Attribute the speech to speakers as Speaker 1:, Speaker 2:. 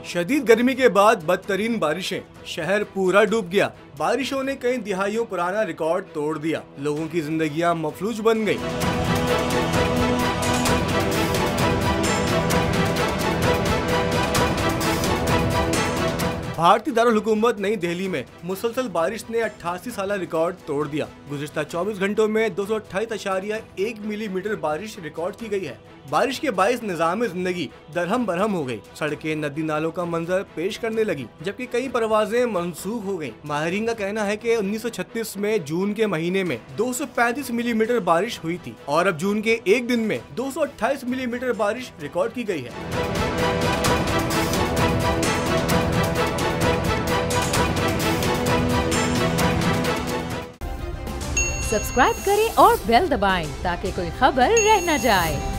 Speaker 1: शदीद गर्मी के बाद बदतरीन बारिशें, शहर पूरा डूब गया। बारिशों ने कई दिहाइयों पुराना रिकॉर्ड तोड़ दिया। लोगों की जिंदगियां मफलूज बन गईं। भारतीय दारुल हुकूमत नई दिल्ली में मुसलसल बारिश ने 88 साला रिकॉर्ड तोड़ दिया। गुज़िश्ता 24 घंटों में 228.1 मिलीमीटर बारिश रिकॉर्ड की गई है। बारिश के बाइस निज़ाम जिंदगी दरहम बरहम हो गई। सड़कें नदी नालों का मंजर पेश करने लगी, जबकि कई परवाजें मनसूख हो गईं। माहिरीन का कहना है कि 1936 में जून के महीने में 235 मिलीमीटर बारिश हुई थी और अब जून के एक दिन में 228 मिलीमीटर बारिश रिकॉर्ड की गई है।
Speaker 2: सब्सक्राइब करें और बेल दबाएं ताकि कोई खबर रह न जाए।